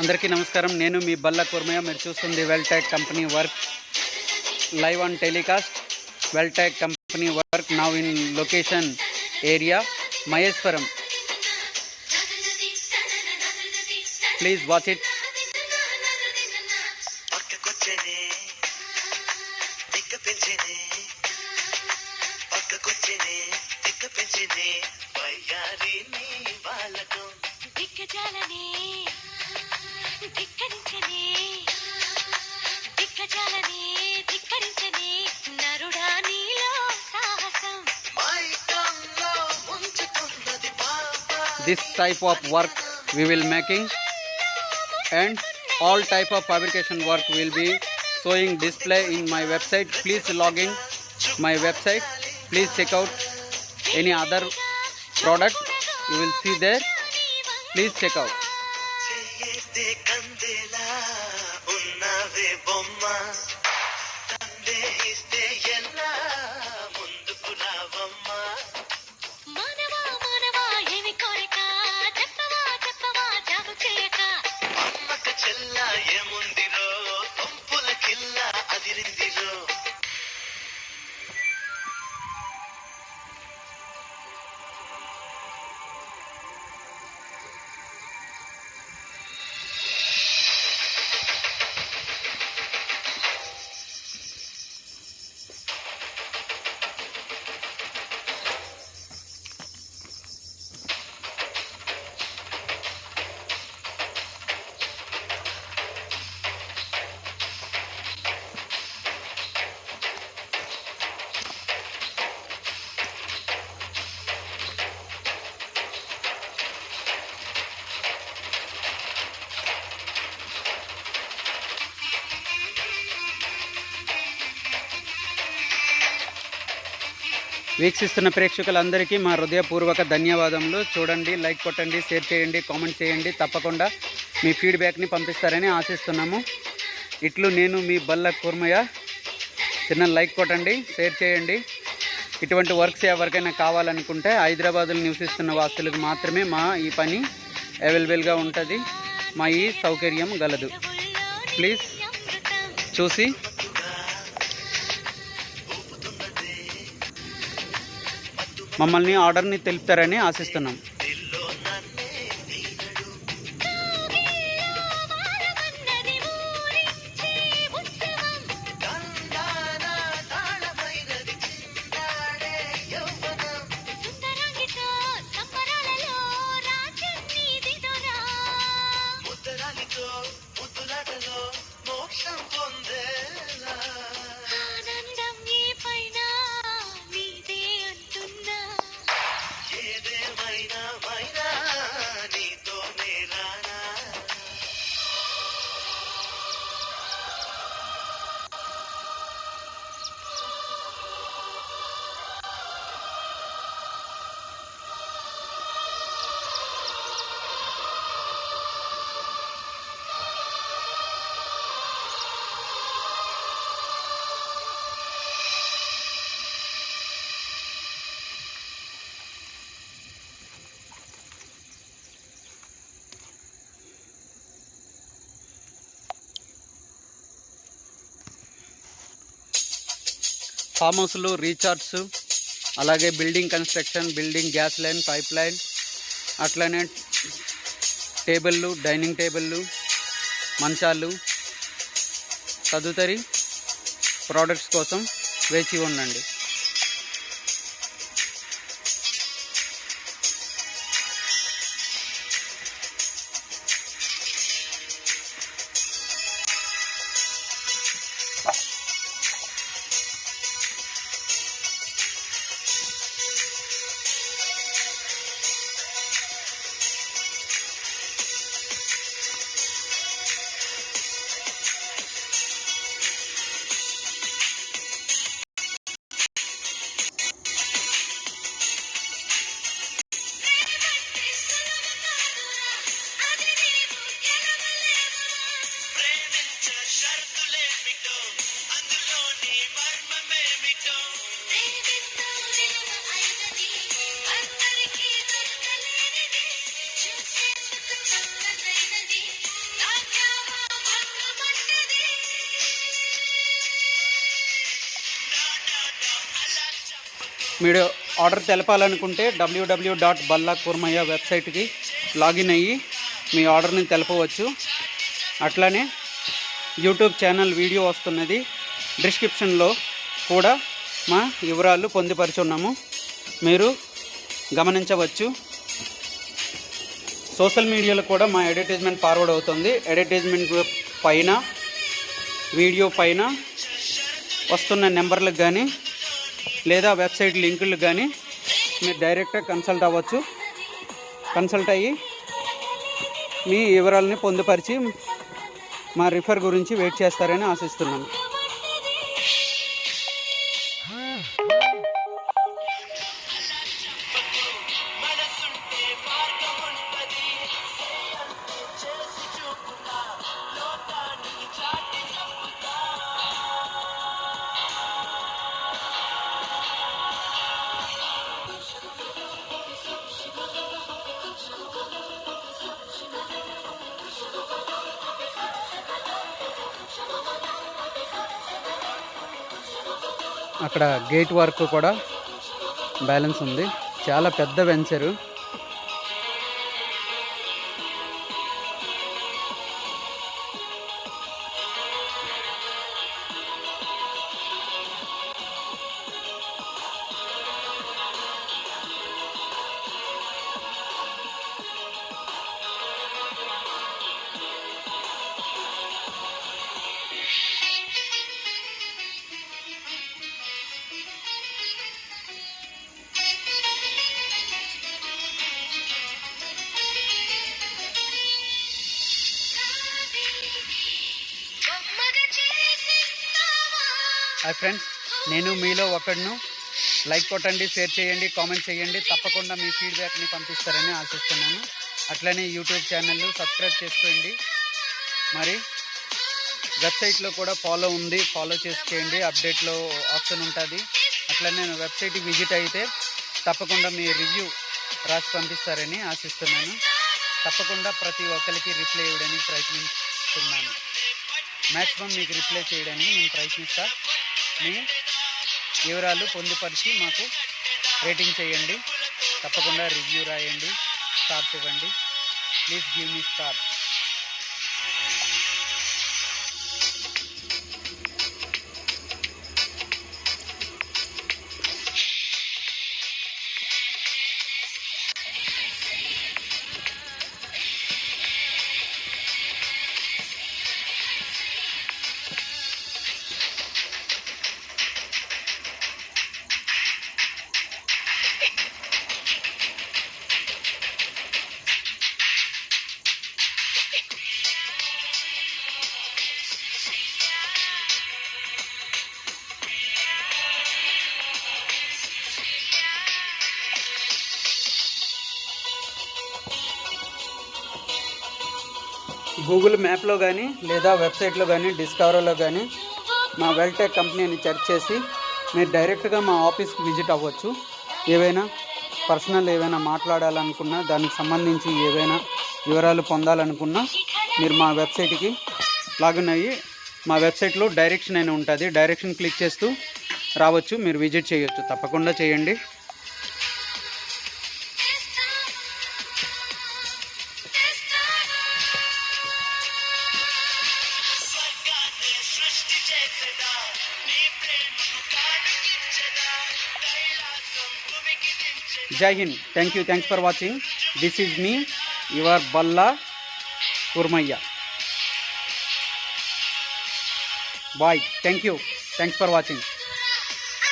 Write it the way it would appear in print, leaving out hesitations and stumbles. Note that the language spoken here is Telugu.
అందరికీ నమస్కారం. నేను మీ బల్ల కుర్మయ్య. మీరు చూస్తుంది Vel Tech company work live on telecast. Vel Tech company work now in location area Maheshwaram. Please watch it. This type of work we will making, and all type of fabrication work will be showing display in my website. Please log in my website. Please check out any other product you will see there. Please check out. వీక్షిస్తున్న ప్రేక్షకులందరికీ మా హృదయపూర్వక ధన్యవాదములు. చూడండి, లైక్ కొట్టండి, షేర్ చేయండి, కామెంట్ చేయండి. తప్పకుండా మీ ఫీడ్బ్యాక్ని పంపిస్తారని ఆశిస్తున్నాము. ఇట్లు నేను మీ బల్ల కుర్మయ్య. చిన్న లైక్ కొట్టండి, షేర్ చేయండి. ఇటువంటి వర్క్స్ ఎవరికైనా కావాలనుకుంటే హైదరాబాద్లో నివసిస్తున్న వాసులకు మాత్రమే మా ఈ పని అవైలబుల్గా ఉంటుంది. మా ఈ సౌకర్యం గలదు. ప్లీజ్ చూసి మమ్మల్ని ఆర్డర్ని తెలుపుతారని ఆశిస్తున్నాం. ఫామ్ హౌస్లు, రీఛార్జ్స్, అలాగే building construction, building gas line, pipe line, అట్లనే టేబుళ్ళు, డైనింగ్ టేబుళ్ళు, మంచాలు తదుపరి ప్రోడక్ట్స్ కోసం వేచి ఉండండి. మీరు ఆర్డర్ తెలపాలనుకుంటే www.ballakurmaya వెబ్సైట్కి లాగిన్ అయ్యి మీ ఆర్డర్ని తెలపవచ్చు. అట్లానే యూట్యూబ్ ఛానల్ వీడియో వస్తున్నది, డిస్క్రిప్షన్లో కూడా మా వివరాలు పొందుపరుచున్నాము, మీరు గమనించవచ్చు. సోషల్ మీడియాలో కూడా మా అడ్వర్టైజ్మెంట్ ఫార్వర్డ్ అవుతుంది. అడ్వర్టైజ్మెంట్ పైన వీడియో పైన వస్తున్న నెంబర్లకు కానీ లేదా వెబ్సైట్ లింకులకు కానీ మీరు డైరెక్ట్గా కన్సల్ట్ అవ్వచ్చు. కన్సల్ట్ అయ్యి మీ వివరాలని పొందుపరిచి మా రిఫర్ గురించి వెయిట్ చేస్తారని ఆశిస్తున్నాను. అక్కడ గేట్ వర్క్ కూడా బ్యాలెన్స్ ఉంది, చాలా పెద్ద వెంచరు. హాయ్ ఫ్రెండ్స్, నేను మీలో ఒకడును. లైక్ కొట్టండి, షేర్ చేయండి, కామెంట్ చేయండి. తప్పకుండా మీ ఫీడ్బ్యాక్ని పంపిస్తారని ఆశిస్తున్నాను. అట్లనే యూట్యూబ్ ఛానల్ సబ్స్క్రైబ్ చేసుకోండి. మరి వెబ్సైట్లో కూడా ఫాలో ఉంది, ఫాలో చేసుకోండి. అప్డేట్లో ఆప్షన్ ఉంటుంది. అట్లనే వెబ్సైట్కి విజిట్ అయితే తప్పకుండా మీ రివ్యూ రాసి పంపిస్తారని ఆశిస్తున్నాను. తప్పకుండా ప్రతి ఒక్కరికి రిప్లై ఇవ్వడానికి ప్రయత్నిస్తున్నాను. మ్యాక్సిమం మీకు రిప్లై చేయడానికి నేను ప్రయత్నిస్తా. మీ వివరాలు పొందుపరిచి మాకు రేటింగ్ చేయండి. తప్పకుండా రివ్యూ రాయండి, స్టార్స్ ఇవ్వండి. Please give me star. Google మ్యాప్లో కానీ లేదా వెబ్సైట్లో కానీ డిస్కవరీలో కానీ మా వెల్టెక్ కంపెనీని సెర్చ్ చేసి మీరు డైరెక్ట్గా మా ఆఫీస్కి విజిట్ అవ్వచ్చు. ఏవైనా పర్సనల్ ఏవైనా మాట్లాడాలనుకున్నా, దానికి సంబంధించి ఏవైనా వివరాలు పొందాలనుకున్నా మీరు మా వెబ్సైట్కి లాగిన్ అయ్యి మా వెబ్సైట్లో డైరెక్షన్ అయినా ఉంటుంది, డైరెక్షన్ క్లిక్ చేస్తూ రావచ్చు, మీరు విజిట్ చేయొచ్చు. తప్పకుండా చేయండి. Jai Hind. Thank you. Thanks for watching. This is me, your Ballakurmaya. Bye. Thank you. Thanks for watching.